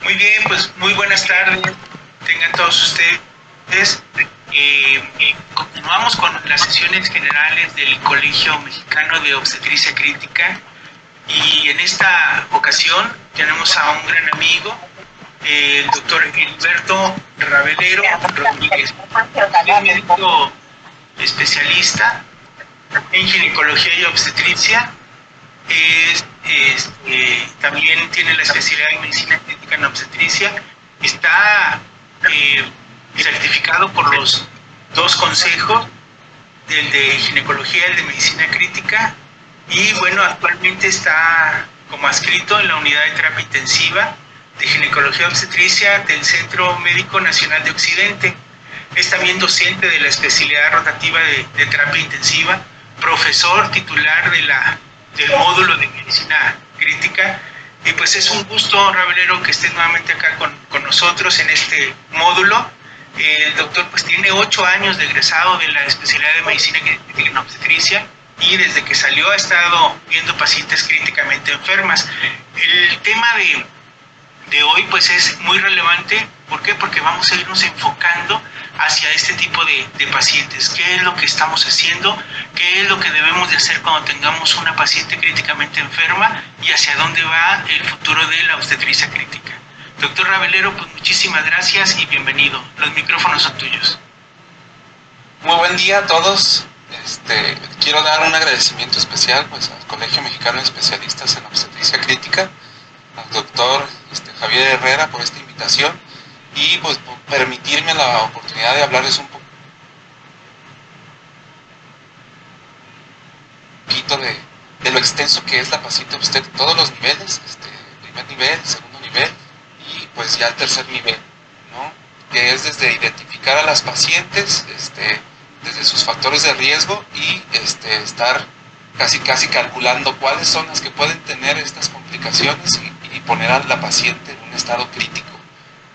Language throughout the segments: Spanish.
Muy bien, pues muy buenas tardes, tengan todos ustedes. Continuamos con las sesiones generales del Colegio Mexicano de Obstetricia Crítica y en esta ocasión tenemos a un gran amigo, el doctor Heriberto Rabelero Rodríguez. Es médico especialista en ginecología y obstetricia. También tiene la especialidad en medicina crítica en obstetricia. Está certificado por los dos consejos, el de ginecología y el de medicina crítica. Y bueno, actualmente está como adscrito en la unidad de terapia intensiva de ginecología y obstetricia del Centro Médico Nacional de Occidente. Es también docente de la especialidad rotativa de terapia intensiva, profesor titular del módulo de medicina crítica. Y pues es un gusto, Rabelero, que estés nuevamente acá con nosotros en este módulo. El doctor pues tiene 8 años de egresado de la especialidad de medicina crítica en obstetricia y desde que salió ha estado viendo pacientes críticamente enfermas. El tema de hoy pues es muy relevante. ¿Por qué? Porque vamos a irnos enfocando hacia este tipo de pacientes. ¿Qué es lo que estamos haciendo? ¿Qué es lo que debemos de hacer cuando tengamos una paciente críticamente enferma? ¿Y hacia dónde va el futuro de la obstetricia crítica? Doctor Rabelero, pues muchísimas gracias y bienvenido. Los micrófonos son tuyos. Muy buen día a todos. Quiero dar un agradecimiento especial pues, al Colegio Mexicano de Especialistas en Obstetricia Crítica, al doctor Javier Herrera por esta invitación y pues por permitirme la oportunidad de hablarles un poquito de lo extenso que es la paciente obstétrica, todos los niveles, primer nivel, segundo nivel y pues ya el tercer nivel, ¿no? Que es desde identificar a las pacientes, desde sus factores de riesgo y estar casi calculando cuáles son las que pueden tener estas complicaciones y poner a la paciente en un estado crítico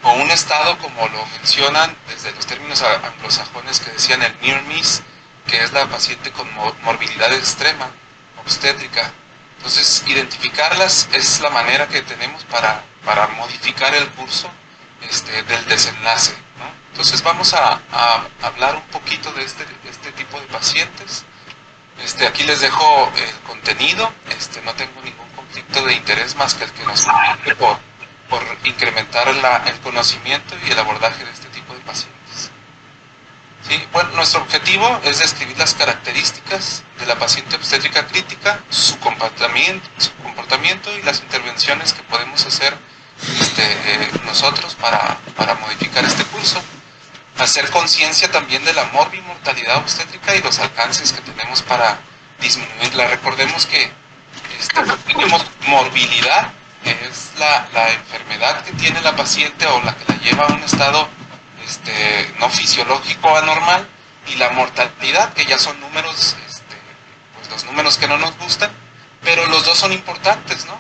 o un estado como lo mencionan desde los términos anglosajones que decían el near miss, que es la paciente con morbilidad extrema obstétrica. Entonces identificarlas es la manera que tenemos para modificar el curso del desenlace, ¿no? Entonces vamos a hablar un poquito de este tipo de pacientes. Aquí les dejo el contenido. No tengo ningún conflicto de interés más que el que nos preocupe por incrementar el conocimiento y el abordaje de este tipo de pacientes. ¿Sí? Bueno, nuestro objetivo es describir las características de la paciente obstétrica crítica, su comportamiento y las intervenciones que podemos hacer nosotros para modificar este curso. Hacer conciencia también de la morbimortalidad obstétrica y los alcances que tenemos para disminuirla. Recordemos que tenemos morbilidad, que es la enfermedad que tiene la paciente o la que la lleva a un estado no fisiológico anormal, y la mortalidad, que ya son números, pues los números que no nos gustan, pero los dos son importantes, ¿no?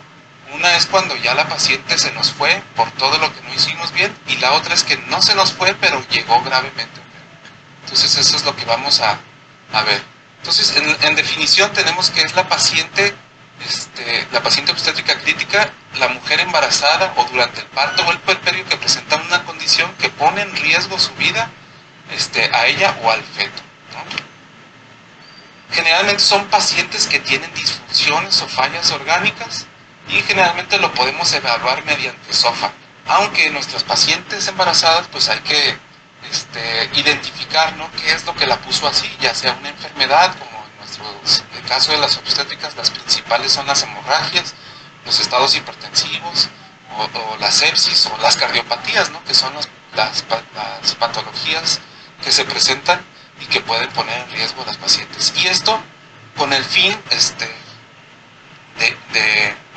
Una es cuando ya la paciente se nos fue por todo lo que no hicimos bien, y la otra es que no se nos fue, pero llegó gravemente. Entonces eso es lo que vamos a ver. Entonces, en definición tenemos que es la paciente obstétrica crítica, la mujer embarazada o durante el parto o el puerperio que presenta una condición que pone en riesgo su vida a ella o al feto, ¿no? Generalmente son pacientes que tienen disfunciones o fallas orgánicas, y generalmente lo podemos evaluar mediante SOFA, aunque nuestras pacientes embarazadas pues hay que identificar, ¿no?, qué es lo que la puso así, ya sea una enfermedad, como en el caso de las obstétricas las principales son las hemorragias, los estados hipertensivos o la sepsis o las cardiopatías, ¿no?, que son las patologías que se presentan y que pueden poner en riesgo a las pacientes. Y esto con el fin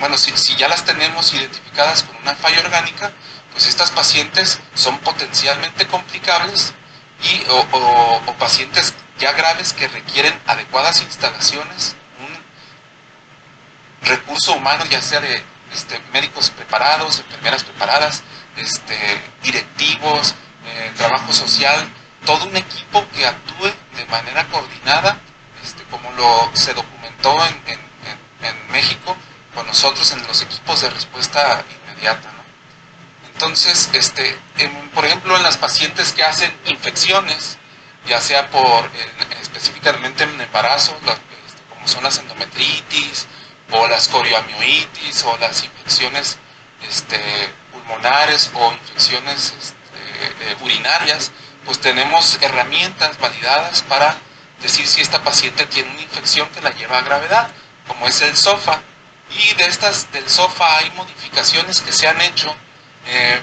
bueno, si ya las tenemos identificadas con una falla orgánica, pues estas pacientes son potencialmente complicables o pacientes ya graves que requieren adecuadas instalaciones, un recurso humano, ya sea de médicos preparados, enfermeras preparadas, directivos, trabajo social, todo un equipo que actúe de manera coordinada, como se documentó en México con nosotros en los equipos de respuesta inmediata, ¿no? Entonces, por ejemplo, en las pacientes que hacen infecciones, ya sea específicamente en embarazo, como son las endometritis, o las corioamioitis, o las infecciones pulmonares, o infecciones urinarias, pues tenemos herramientas validadas para decir si esta paciente tiene una infección que la lleva a gravedad, como es el SOFA. Y del SOFA hay modificaciones que se han hecho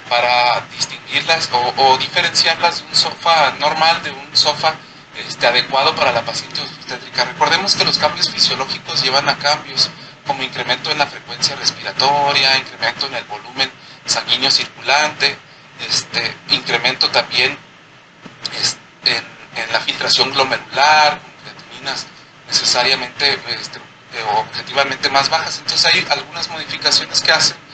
para distinguirlas o diferenciarlas de un SOFA normal de un SOFA adecuado para la paciente obstétrica. Recordemos que los cambios fisiológicos llevan a cambios como incremento en la frecuencia respiratoria, incremento en el volumen sanguíneo circulante, incremento también en la filtración glomerular, con creatininas necesariamente objetivamente más bajas. Entonces hay algunas modificaciones que hacen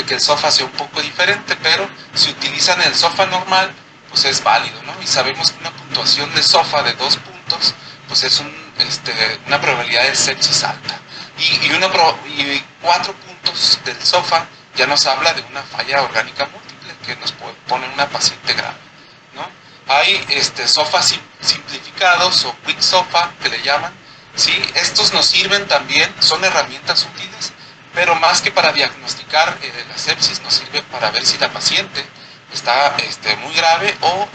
que el SOFA sea un poco diferente, pero si utilizan el SOFA normal, pues es válido, ¿no? Y sabemos que una puntuación de SOFA de 2 puntos, pues es una probabilidad de sepsis alta. Y 4 puntos del SOFA ya nos habla de una falla orgánica múltiple que nos pone una paciente grave, ¿no? Hay SOFA simplificados o quick SOFA que le llaman, ¿sí? Estos nos sirven también, son herramientas útiles, pero más que para diagnosticar la sepsis, nos sirve para ver si la paciente está muy grave o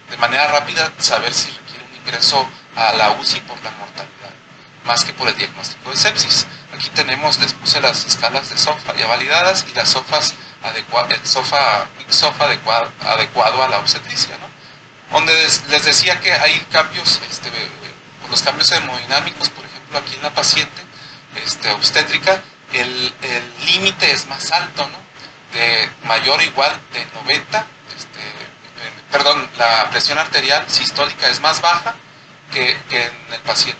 de manera rápida saber si requiere un ingreso a la UCI por la mortalidad, más que por el diagnóstico de sepsis. Aquí les puse las escalas de SOFA ya validadas y las SOFAs el SOFA adecuado a la obstetricia, ¿no? Donde les decía que hay cambios, por los cambios hemodinámicos, por ejemplo, aquí en la paciente obstétrica, el límite es más alto, ¿no? De mayor o igual de 90, la presión arterial sistólica es más baja que en el paciente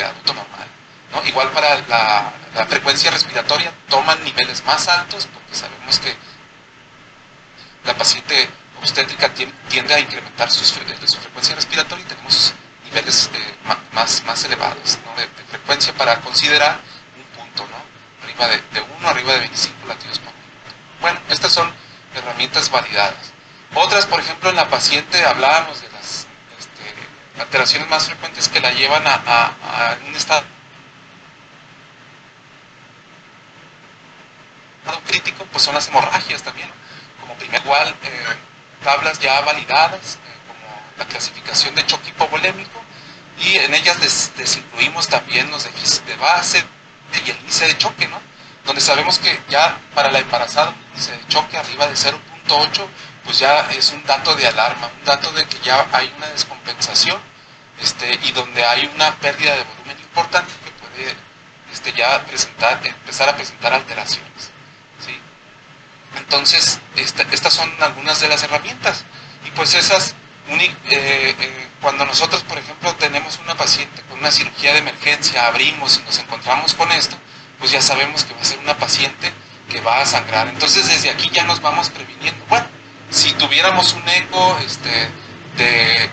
adulto normal, ¿no? Igual para la frecuencia respiratoria toman niveles más altos porque sabemos que la paciente obstétrica tiende a incrementar su frecuencia respiratoria y tenemos niveles más elevados, ¿no? de frecuencia para considerar un punto, ¿no? Arriba de 25 latidos por minuto. Bueno, estas son herramientas validadas. Otras, por ejemplo, en la paciente hablábamos de las alteraciones más frecuentes que la llevan a un estado crítico, pues son las hemorragias también, como igual tablas ya validadas, como la clasificación de choque hipovolémico, y en ellas les incluimos también los déficits de base y el índice de choque, ¿no? Donde sabemos que ya para la embarazada un índice de choque arriba de 0.8, pues ya es un dato de alarma, un dato de que ya hay una descompensación, y donde hay una pérdida de volumen importante que puede ya empezar a presentar alteraciones, ¿sí? Entonces, estas son algunas de las herramientas, y pues esas, cuando nosotros, por ejemplo, tenemos una paciente con una cirugía de emergencia, abrimos y nos encontramos con esto, pues ya sabemos que va a ser una paciente que va a sangrar. Entonces, desde aquí ya nos vamos previniendo. Bueno, si tuviéramos un eco de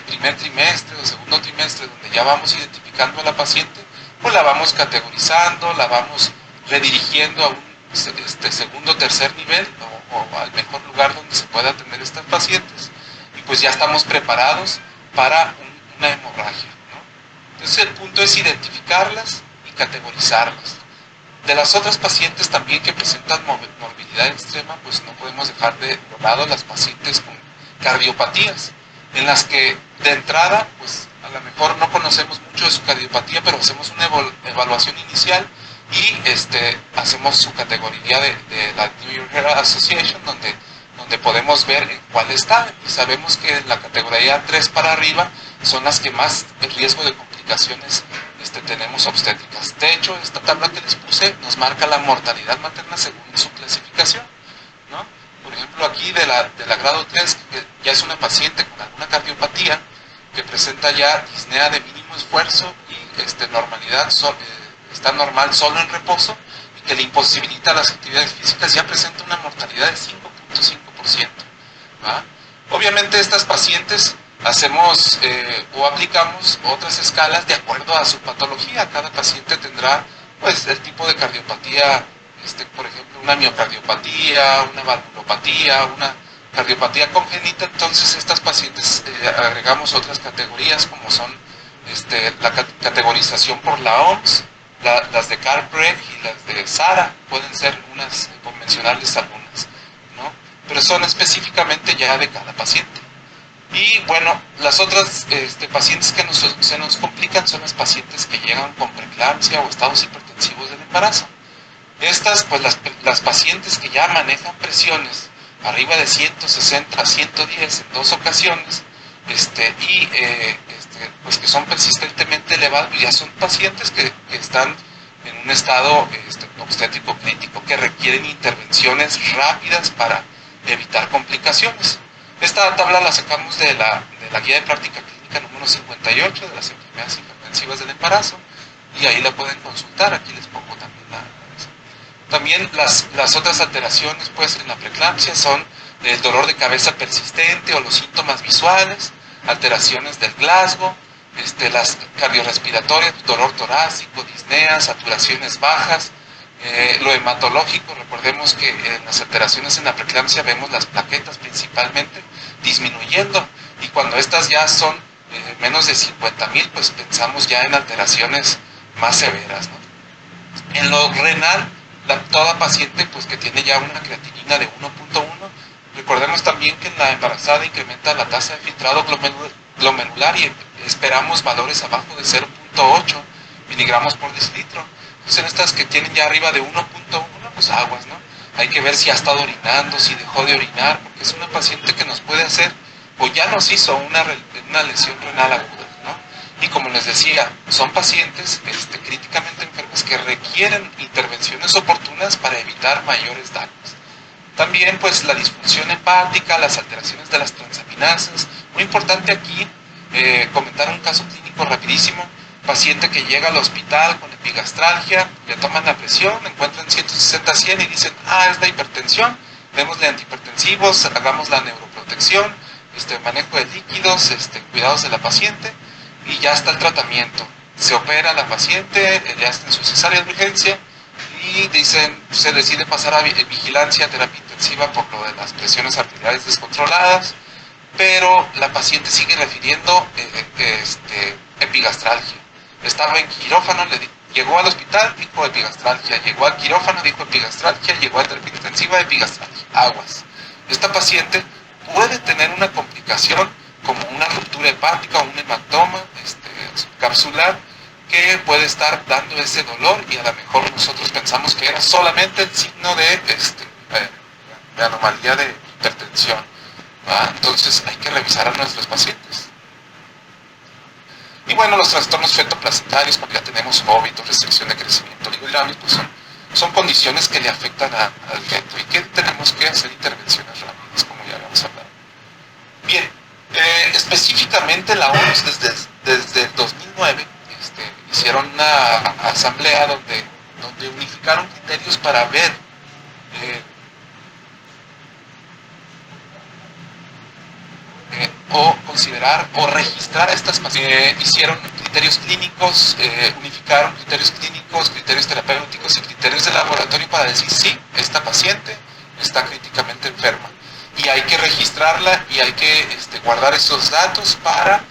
primer trimestre o segundo trimestre, donde ya vamos identificando a la paciente, pues la vamos categorizando, la vamos redirigiendo a un segundo o tercer nivel o al mejor lugar donde se pueda atender estas pacientes, y pues ya estamos preparados para una hemorragia, ¿no? Entonces el punto es identificarlas y categorizarlas. De las otras pacientes también que presentan morbilidad extrema, pues no podemos dejar de lado las pacientes con cardiopatías, en las que de entrada, pues a lo mejor no conocemos mucho de su cardiopatía, pero hacemos una evaluación inicial y hacemos su categoría de la New York Heart Association, donde podemos ver en cuál está, y sabemos que la categoría 3 para arriba son las que más riesgo de complicaciones tenemos obstétricas. De hecho, esta tabla que les puse nos marca la mortalidad materna según su clasificación, ¿no? Por ejemplo, aquí de la grado 3, que ya es una paciente con alguna cardiopatía, que presenta ya disnea de mínimo esfuerzo y normalidad, está normal solo en reposo, y que le imposibilita las actividades físicas, ya presenta una mortalidad de 5.5%. Obviamente estas pacientes hacemos o aplicamos otras escalas de acuerdo a su patología. Cada paciente tendrá pues el tipo de cardiopatía por ejemplo, una miocardiopatía, una valvulopatía, una cardiopatía congénita. Entonces estas pacientes agregamos otras categorías como son la categorización por la OMS, las de Carl-Breck y las de SARA, pueden ser unas, por mencionarles algunas, ¿no? Pero son específicamente ya de cada paciente. Y bueno, las otras pacientes que se nos complican son las pacientes que llegan con preeclampsia o estados hipertensivos del embarazo. Estas, pues las pacientes que ya manejan presiones arriba de 160 a 110 en 2 ocasiones, pues que son persistentemente elevados, ya son pacientes que están en un estado obstétrico crítico, que requieren intervenciones rápidas para evitar complicaciones. Esta tabla la sacamos de la guía de práctica clínica número 58 de las enfermedades hipertensivas del embarazo, y ahí la pueden consultar. Aquí les pongo también también las otras alteraciones pues en la preeclampsia son el dolor de cabeza persistente o los síntomas visuales, alteraciones del Glasgow, las cardiorrespiratorias, dolor torácico, disnea, saturaciones bajas, lo hematológico. Recordemos que en las alteraciones en la preeclampsia vemos las plaquetas principalmente disminuyendo, y cuando estas ya son menos de 50,000, pues pensamos ya en alteraciones más severas, ¿no? En lo renal, toda paciente pues que tiene ya una creatinina de 1.1, recordemos también que en la embarazada incrementa la tasa de filtrado glomerular y esperamos valores abajo de 0.8 miligramos por decilitro. Entonces en estas que tienen ya arriba de 1.1, pues aguas, ¿no? Hay que ver si ha estado orinando, si dejó de orinar, porque es una paciente que nos puede hacer, o ya nos hizo una lesión renal aguda, ¿no? Y como les decía, son pacientes críticamente enfermas que requieren intervenciones oportunas para evitar mayores daños. También pues la disfunción hepática, las alteraciones de las transaminasas. Muy importante aquí comentar un caso clínico rapidísimo. Paciente que llega al hospital con epigastralgia, le toman la presión, encuentran 160/100 y dicen, es la hipertensión, démosle antihipertensivos, hagamos la neuroprotección, manejo de líquidos, cuidados de la paciente, y ya está el tratamiento. Se opera a la paciente, le hacen su cesárea de urgencia y dicen, se decide pasar a vigilancia, terapia intensiva por lo de las presiones arteriales descontroladas, pero la paciente sigue refiriendo epigastralgia. Estaba en quirófano, llegó al hospital, dijo epigastralgia, llegó al quirófano, dijo epigastralgia, llegó a terapia intensiva, epigastralgia. Aguas. Esta paciente puede tener una complicación como una ruptura hepática o un hematoma subcapsular que puede estar dando ese dolor, y a lo mejor nosotros pensamos que era solamente el signo de anomalía de hipertensión. Entonces hay que revisar a nuestros pacientes. Y bueno, los trastornos fetoplacentarios, porque ya tenemos óbitos, restricción de crecimiento oligoidal, pues son condiciones que le afectan al feto y que tenemos que hacer intervenciones rápidas, como ya habíamos hablado. Bien, específicamente la OMS desde el 2009 hicieron una asamblea donde unificaron criterios para ver o considerar o registrar a estas pacientes. Hicieron criterios clínicos, unificaron criterios clínicos, criterios terapéuticos y criterios de laboratorio para decir sí, esta paciente está críticamente enferma y hay que registrarla y hay que guardar esos datos para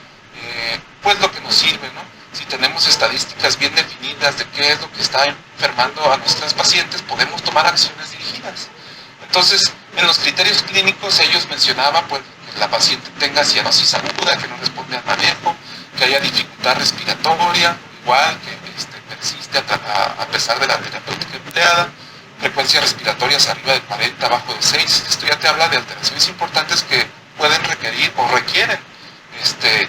pues lo que nos sirve, ¿no? Si tenemos estadísticas bien definidas de qué es lo que está enfermando a nuestras pacientes, podemos tomar acciones dirigidas. Entonces, en los criterios clínicos ellos mencionaban pues que la paciente tenga cianosis aguda, que no responde al manejo, que haya dificultad respiratoria, igual que persiste a pesar de la terapéutica empleada, frecuencias respiratorias arriba de 40, abajo de 6. Esto ya te habla de alteraciones importantes que pueden requerir o requieren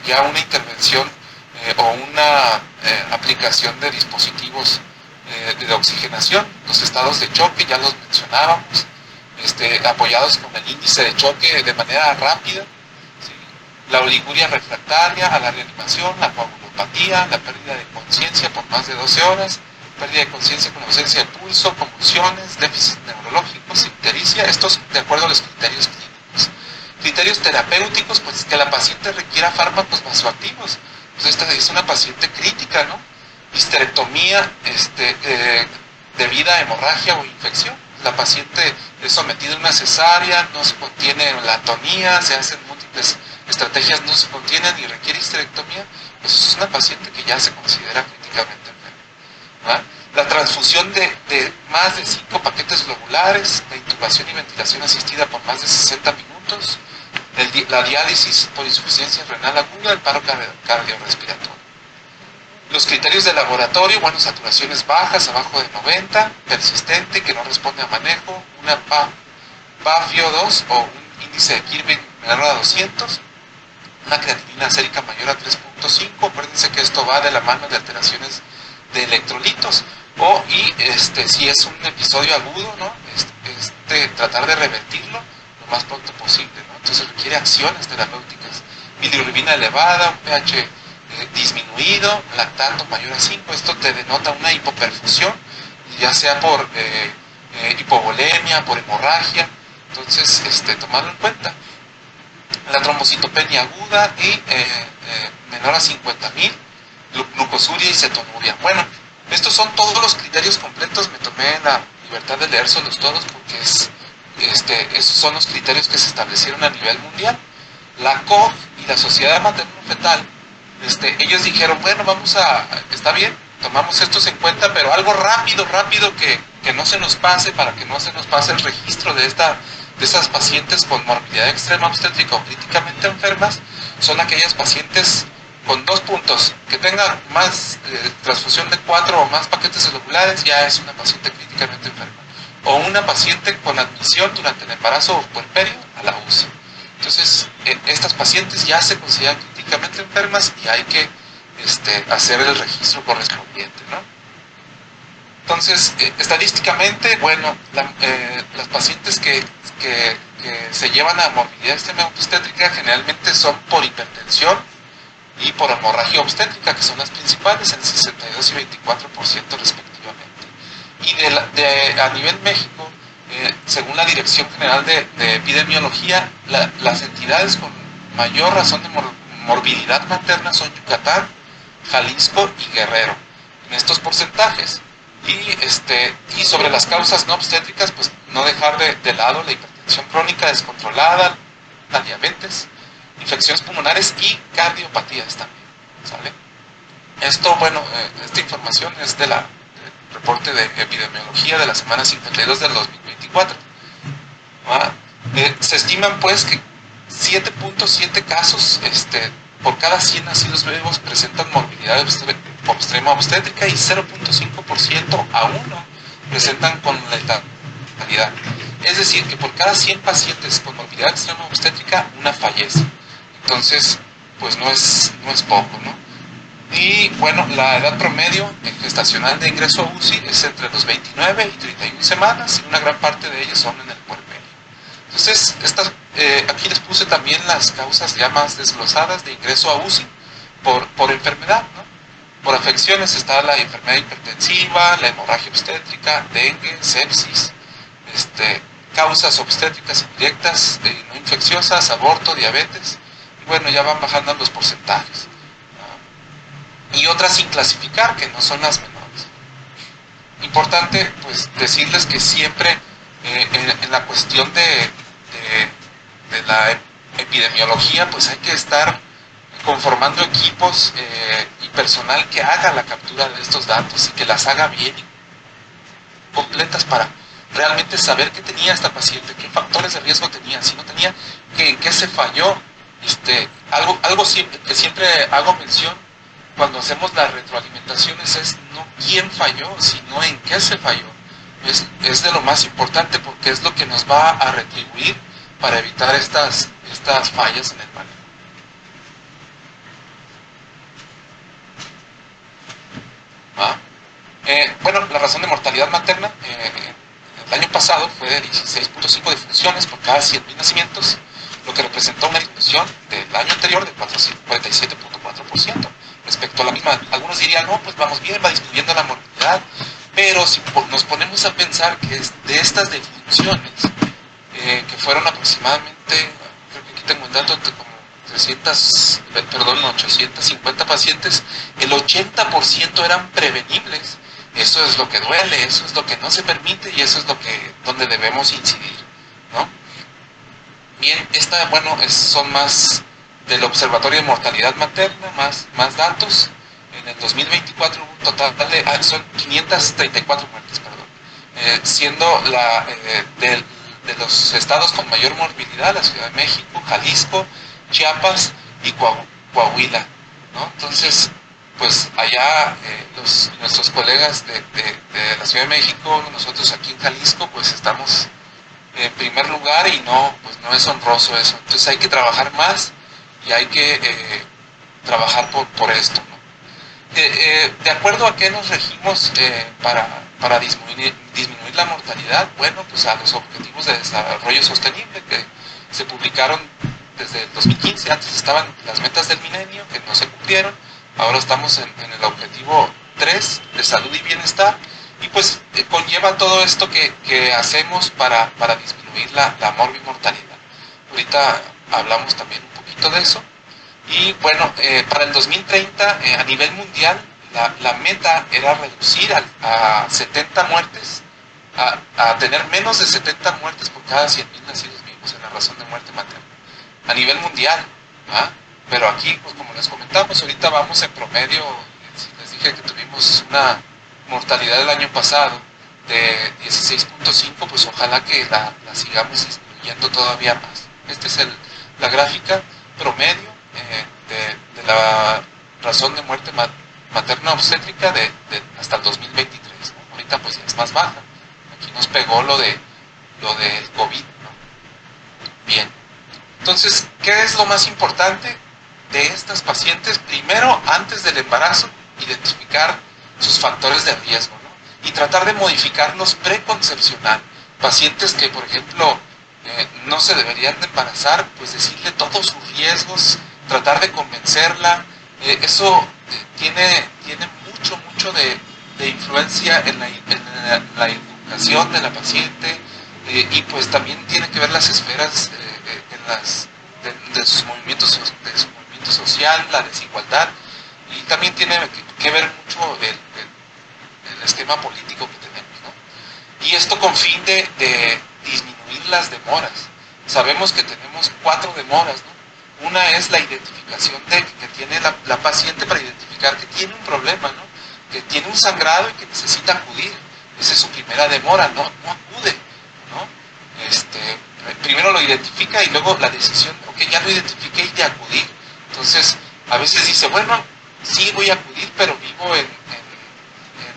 ya una intervención o una aplicación de dispositivos de oxigenación. Los estados de choque ya los mencionábamos, apoyados con el índice de choque de manera rápida, ¿sí? La oliguria refractaria a la reanimación, la coagulopatía, la pérdida de conciencia por más de 12 horas, pérdida de conciencia con ausencia de pulso, convulsiones, déficit neurológicos, ictericia. Estos de acuerdo a los criterios clínicos. Criterios terapéuticos, pues que la paciente requiera fármacos vasoactivos. Pues esta es una paciente crítica, ¿no? Histerectomía debida a hemorragia o infección. La paciente es sometida a una cesárea, no se contiene la atonía, se hacen múltiples estrategias, no se contienen y requiere histerectomía, pues es una paciente que ya se considera críticamente enferma, ¿verdad? La transfusión de más de 5 paquetes globulares, la intubación y ventilación asistida por más de 60 minutos, la diálisis por insuficiencia renal aguda, el paro cardiorrespiratorio. Los criterios de laboratorio, bueno, saturaciones bajas, abajo de 90, persistente, que no responde a manejo, una PaFio2 o un índice de Kirby menor a 200, una creatinina sérica mayor a 3.5, acuérdense que esto va de la mano de alteraciones de electrolitos, si es un episodio agudo, ¿no? Tratar de revertirlo lo más pronto posible, ¿no? Entonces requiere acciones terapéuticas, bilirrubina elevada, un pH disminuido, lactato mayor a 5, esto te denota una hipoperfusión, ya sea por hipovolemia, por hemorragia, entonces tomarlo en cuenta. La trombocitopenia aguda y menor a 50.000, glucosuria y cetonuria. Bueno, estos son todos los criterios completos, me tomé la libertad de leérselos todos porque esos son los criterios que se establecieron a nivel mundial. La COG y la Sociedad Materno-Fetal, ellos dijeron, bueno, está bien, tomamos estos en cuenta, pero algo rápido que no se nos pase, para que no se nos pase el registro de esas pacientes con morbilidad extrema obstétrica o críticamente enfermas, son aquellas pacientes con 2 puntos, que tengan más transfusión de 4 o más paquetes globulares, ya es una paciente críticamente enferma, o una paciente con admisión durante el embarazo o puerperio a la UCI. Entonces, estas pacientes ya se consideran críticamente enfermas y hay que hacer el registro correspondiente, ¿no? Entonces, estadísticamente, bueno, las pacientes que se llevan a morbilidad extrema obstétrica generalmente son por hipertensión y por hemorragia obstétrica, que son las principales, en 62 y 24% respectivamente. Y a nivel México, según la Dirección General de Epidemiología, las entidades con mayor razón de morbilidad materna son Yucatán, Jalisco y Guerrero, en estos porcentajes. Y sobre las causas no obstétricas, pues no dejar de lado la hipertensión crónica descontrolada, la diabetes, infecciones pulmonares y cardiopatías también, ¿sale? Esto, bueno, esta información es del reporte de epidemiología de la semana 52 del 2024. Se estiman pues que 7.7 casos por cada 100 nacidos vivos presentan morbilidad extrema obstétrica y 0.5% a 1 presentan con letalidad. Es decir, que por cada 100 pacientes con morbilidad extrema obstétrica, una fallece. Entonces, pues no es poco, ¿no? Y bueno, la edad promedio gestacional de ingreso a UCI es entre los 29 y 31 semanas y una gran parte de ellos son en el puerperio. Entonces, aquí les puse también las causas ya más desglosadas de ingreso a UCI por enfermedad, ¿no? Por afecciones está la enfermedad hipertensiva, la hemorragia obstétrica, dengue, sepsis, causas obstétricas indirectas, no infecciosas, aborto, diabetes, y bueno, ya van bajando los porcentajes. Y otras sin clasificar, que no son las menores. Importante, pues, decirles que siempre en la cuestión de la epidemiología, pues hay que estar conformando equipos y personal que haga la captura de estos datos y que las haga bien completas para realmente saber qué tenía esta paciente, qué factores de riesgo tenía, si no tenía, en qué se falló. Algo que siempre hago mención cuando hacemos las retroalimentaciones es no quién falló, sino en qué se falló. Es de lo más importante porque es lo que nos va a retribuir para evitar estas fallas en el manejo. Bueno, la razón de mortalidad materna el año pasado fue de 16.5 defunciones por cada 100.000 nacimientos, lo que representó una disminución del año anterior de 47.4% respecto a la misma. Algunos dirían, no, pues vamos bien, va disminuyendo la mortalidad, pero si nos ponemos a pensar que de estas defunciones, que fueron aproximadamente, creo que aquí tengo un dato, como 850 pacientes, el 80% eran prevenibles Eso es lo que duele, eso es lo que no se permite y eso es donde debemos incidir, ¿no? Bien, son más del Observatorio de Mortalidad Materna, más datos. En el 2024 hubo un total son 534 muertes, perdón, siendo de los estados con mayor morbilidad la Ciudad de México, Jalisco, Chiapas y Coahuila, ¿no? Entonces, pues allá nuestros colegas de la Ciudad de México, nosotros aquí en Jalisco, pues estamos en primer lugar y pues no es honroso eso. Entonces hay que trabajar más y hay que trabajar por esto, ¿no? De acuerdo a qué nos regimos para disminuir la mortalidad, bueno, pues a los objetivos de desarrollo sostenible que se publicaron desde el 2015, antes estaban las metas del milenio que no se cumplieron, ahora estamos en el objetivo 3 de salud y bienestar, y pues conlleva todo esto que hacemos para disminuir la morbimortalidad. Ahorita hablamos también un poquito de eso. Y bueno, para el 2030 a nivel mundial la meta era reducir a 70 muertes, a tener menos de 70 muertes por cada 100.000 nacidos vivos en la razón de muerte materna, a nivel mundial, ¿ah? Pero aquí, pues como les comentamos, ahorita vamos en promedio, si les dije que tuvimos una mortalidad el año pasado de 16.5, pues ojalá que la sigamos disminuyendo todavía más. Esta es la gráfica promedio de la razón de muerte materna obstétrica hasta el 2023, ¿no? Ahorita pues ya es más baja. Aquí nos pegó lo del COVID, ¿no? Bien. Entonces, ¿qué es lo más importante de estas pacientes? Primero, antes del embarazo, identificar sus factores de riesgo, ¿no? Y tratar de modificarlos preconcepcional. Pacientes que, por ejemplo, no se deberían de embarazar, pues decirle todos sus riesgos, tratar de convencerla. Eso tiene mucho de influencia en la educación de la paciente, y pues también tiene que ver las esferas de su movimiento social, la desigualdad, y también tiene que ver mucho el esquema político que tenemos, ¿no? Y esto con fin de disminuir las demoras. Sabemos que tenemos 4 demoras, ¿no? Una es la identificación que tiene la paciente para identificar que tiene un problema, ¿no? Que tiene un sangrado y que necesita acudir. Esa es su primera demora, no acude, ¿no? Primero lo identifica y luego la decisión, ok, ya lo identifiqué y de acudir. Entonces, a veces dice, bueno, sí voy a acudir, pero vivo en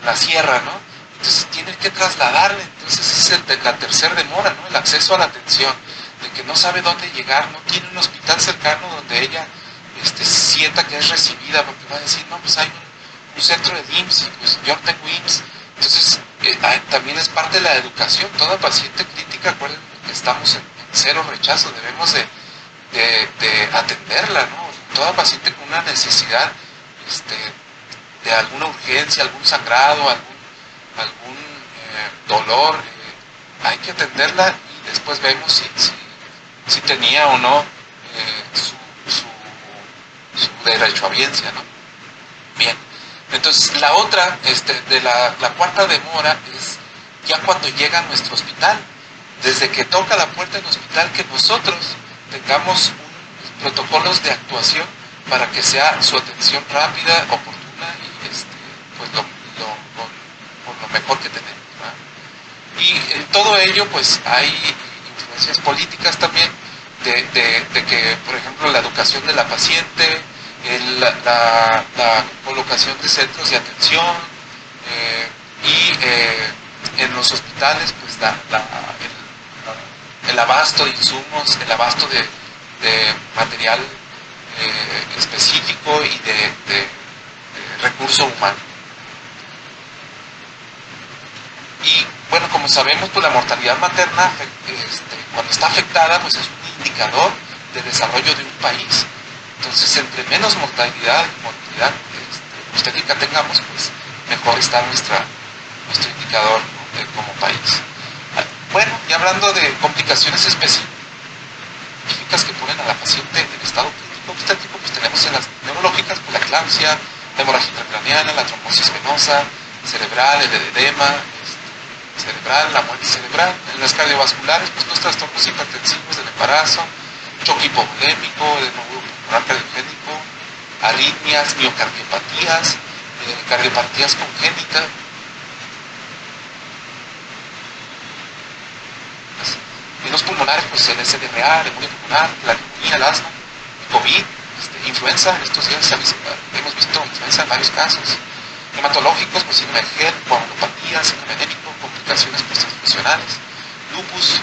la sierra, ¿no? Entonces tiene que trasladarle. Entonces esa es la tercera demora, ¿no? El acceso a la atención, de que no sabe dónde llegar, no tiene un hospital cercano donde ella sienta que es recibida, porque va a decir, no, pues hay un centro de IMSS, y pues yo no tengo IMSS. Entonces también es parte de la educación. Toda paciente crítica, acuérdense que estamos en cero rechazo, debemos de atenderla, ¿no? Toda paciente con una necesidad de alguna urgencia, algún sangrado, algún dolor, hay que atenderla y después vemos si tenía o no su derechohabiencia, ¿no? Bien, entonces la otra, de la cuarta demora es ya cuando llega a nuestro hospital. Desde que toca la puerta del hospital, que nosotros tengamos protocolos de actuación para que sea su atención rápida, oportuna y pues con lo mejor que tenemos, ¿verdad? Y en todo ello pues hay influencias políticas también de que, por ejemplo, la educación de la paciente, la colocación de centros de atención, y en los hospitales pues el abasto de insumos, el abasto de material específico y de recurso humano. Y bueno, como sabemos, pues la mortalidad materna, cuando está afectada, pues es un indicador de desarrollo de un país. Entonces, entre menos mortalidad y morbilidad obstétrica tengamos, pues mejor está nuestro indicador, ¿no? Como país. Bueno, y hablando de complicaciones específicas que ponen a la paciente en estado crítico obstétrico, pues tenemos en las neurológicas, pues la eclampsia, la hemorragia intracraneana, la trombosis venosa, cerebral, el edema cerebral, la muerte cerebral. En las cardiovasculares, pues los trastornos hipertensivos del embarazo, choque hipovolémico, edema pulmonar cardiogénico, arritmias, miocardiopatías, cardiopatías congénitas. En los pulmonares, pues el SDRA, la neumonía pulmonar, la neumonía, el asma, COVID, influenza. En estos días hemos visto influenza en varios casos. Hematológicos, pues síndrome de Gerd, coagulopatía, síndrome anémico, complicaciones posttransfusionales, lupus,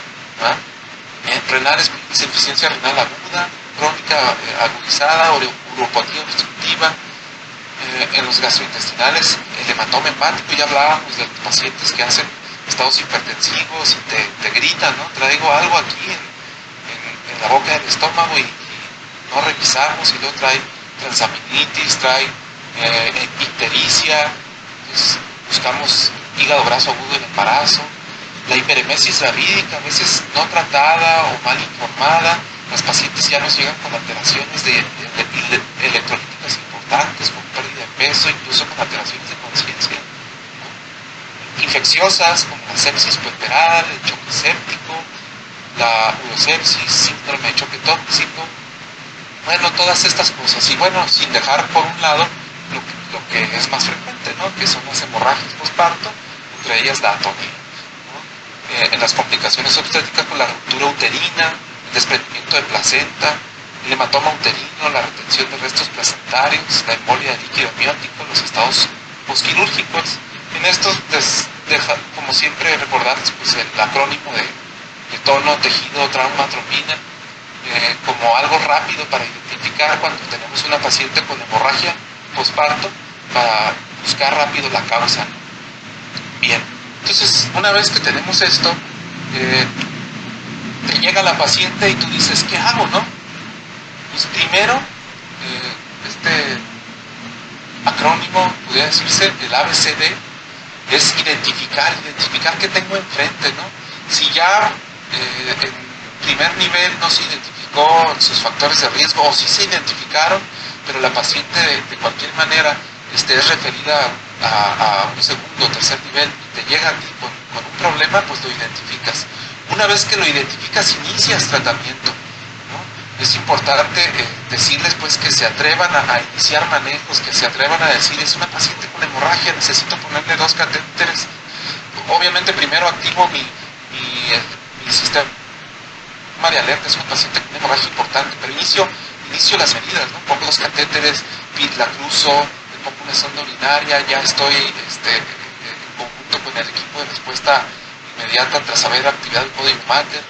renales, insuficiencia renal aguda, crónica agudizada, uropatía obstructiva. En los gastrointestinales, el hematoma hepático. Ya hablábamos de los pacientes que hacen estados hipertensivos y te gritan, ¿no? Traigo algo aquí en la boca del estómago, y no revisamos, y luego trae transaminitis, trae ictericia. Entonces buscamos hígado graso agudo en embarazo. La hiperemesis gravídica, a veces no tratada o mal informada. Las pacientes ya nos llegan con alteraciones de electrolíticas importantes, con pérdida de peso, incluso con alteraciones de conciencia, ¿no? Infecciosas, como la sepsis puerperal, el choque séptico, la urosepsis, síndrome de choque tóxico. Bueno, todas estas cosas. Y bueno, sin dejar por un lado lo que es más frecuente, ¿no? Que son las hemorragias postparto, entre ellas la atonía, ¿no? En las complicaciones obstétricas, con la ruptura uterina, el desprendimiento de placenta, el hematoma uterino, la retención de restos placentarios, la embolia de líquido amniótico, los estados posquirúrgicos. En estos, como siempre, recordarles pues, el acrónimo de tono, tejido, trauma, trombina, como algo rápido para identificar cuando tenemos una paciente con hemorragia postparto, para buscar rápido la causa. Bien, entonces una vez que tenemos esto, te llega la paciente y tú dices, ¿qué hago, no? Pues primero, este acrónimo, podría decirse, el ABCD, es identificar qué tengo enfrente, ¿no? Si ya en primer nivel no se identificó sus factores de riesgo, o si se identificaron, pero la paciente de cualquier manera es referida a un segundo o tercer nivel, y te llega a ti con un problema, pues lo identificas. Una vez que lo identificas, inicias tratamiento, ¿no? Es importante decirles pues que se atrevan a iniciar manejos, que se atrevan a decir, es una paciente con hemorragia, necesito ponerle 2 catéteres. Obviamente primero activo mi sistema de alerta, es una paciente con hemorragia importante, pero inicio las medidas, ¿no? Pongo 2 catéteres, la cruzo, le pongo una sonda urinaria, ya estoy en conjunto con el equipo de respuesta inmediata tras saber actividad del código mater.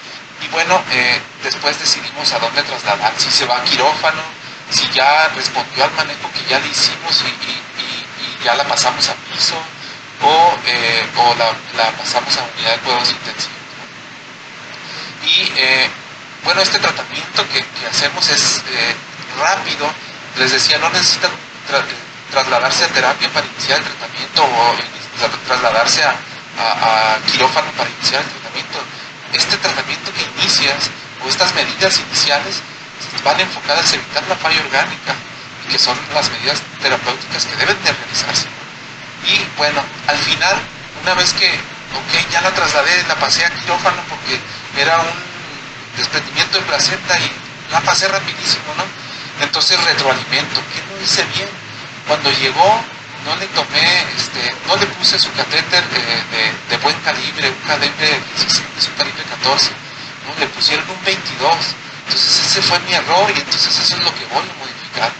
Y bueno, después decidimos a dónde trasladar, si se va a quirófano, si ya respondió al manejo que ya le hicimos y ya la pasamos a piso, o la pasamos a unidad de cuidados intensivos, ¿no? Y bueno, este tratamiento que hacemos es rápido. Les decía, no necesitan trasladarse a terapia para iniciar el tratamiento, o trasladarse a quirófano para iniciar el tratamiento. Este tratamiento que inicias, o estas medidas iniciales, van enfocadas a evitar la falla orgánica, y que son las medidas terapéuticas que deben de realizarse. Y bueno, al final, una vez que, ya la trasladé, la pasé a quirófano porque era un desprendimiento de placenta y la pasé rapidísimo, ¿no? Entonces retroalimento, ¿qué no hice bien? Cuando llegó, no le tomé, no le puse su catéter de buen calibre, un calibre 16, un calibre 14, ¿no? Le pusieron un 22. Entonces ese fue mi error, y entonces eso es lo que voy a modificar.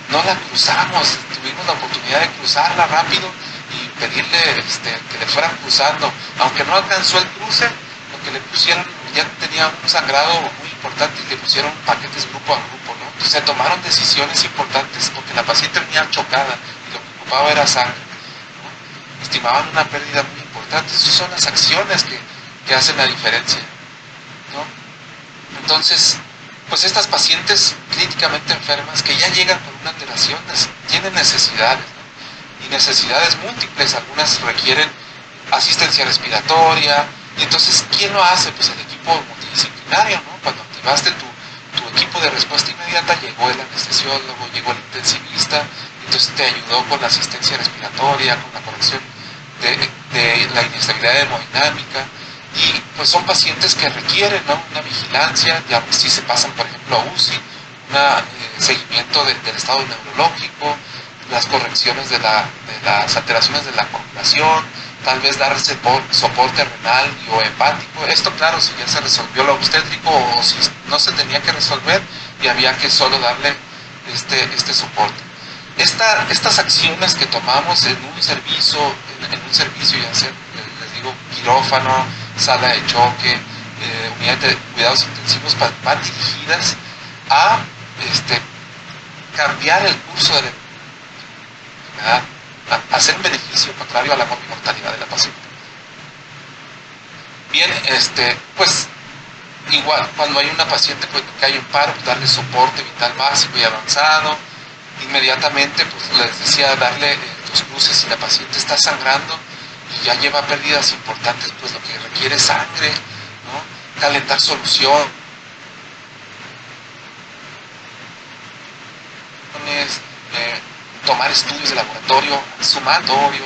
No la cruzamos, tuvimos la oportunidad de cruzarla rápido y pedirle que le fueran cruzando. Aunque no alcanzó el cruce, lo que le pusieron ya tenía un sangrado muy importante, y le pusieron paquetes grupo a grupo, ¿no? Entonces se tomaron decisiones importantes porque la paciente venía chocada y lo que ocupaba era sangre, ¿no? Estimaban una pérdida muy importante. Esas son las acciones que hacen la diferencia, ¿no? Entonces, pues estas pacientes críticamente enfermas que ya llegan con una alteración tienen necesidades, ¿no? Y necesidades múltiples. Algunas requieren asistencia respiratoria. Y entonces, ¿quién lo hace? Pues el equipo multidisciplinario, ¿no? Cuando activaste tu equipo de respuesta inmediata, llegó el anestesiólogo, llegó el intensivista, entonces te ayudó con la asistencia respiratoria, con la corrección de la inestabilidad hemodinámica, y pues son pacientes que requieren, ¿no?, una vigilancia, ya si se pasan por ejemplo a UCI, un seguimiento del estado neurológico, las correcciones de las alteraciones de la coagulación, tal vez dar soporte renal y o hepático. Esto, claro, si ya se resolvió lo obstétrico o si no se tenía que resolver y había que solo darle este soporte. Estas acciones que tomamos en un servicio, ya sea, les digo, quirófano, sala de choque, unidad de cuidados intensivos, van dirigidas a cambiar el curso de la enfermedad, a hacer un beneficio contrario a la mortalidad de la paciente. Bien, pues igual cuando hay una paciente que hay un paro, pues darle soporte vital básico y avanzado. Inmediatamente, pues les decía, darle los cruces si la paciente está sangrando y ya lleva pérdidas importantes, pues lo que requiere es sangre, ¿no? Calentar solución, tomar estudios de laboratorio, sumatorio,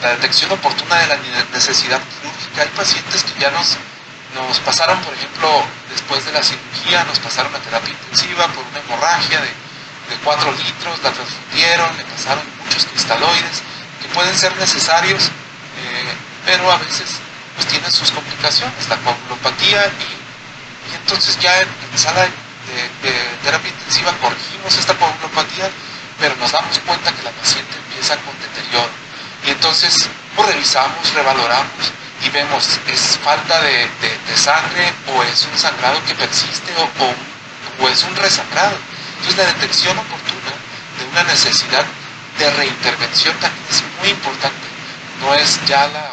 la detección oportuna de la necesidad quirúrgica. Hay pacientes que ya nos pasaron, por ejemplo, después de la cirugía, nos pasaron a terapia intensiva por una hemorragia de 4 litros, la transfundieron, le pasaron muchos cristaloides que pueden ser necesarios, pero a veces pues tienen sus complicaciones, la coagulopatía, y entonces ya en sala de terapia intensiva corregimos esta coagulopatía, pero nos damos cuenta que la paciente empieza con deterioro, y entonces pues revisamos, revaloramos y vemos, ¿es falta de sangre o es un sangrado que persiste o es un resangrado? Entonces la detección oportuna de una necesidad de reintervención también es muy importante. No es ya la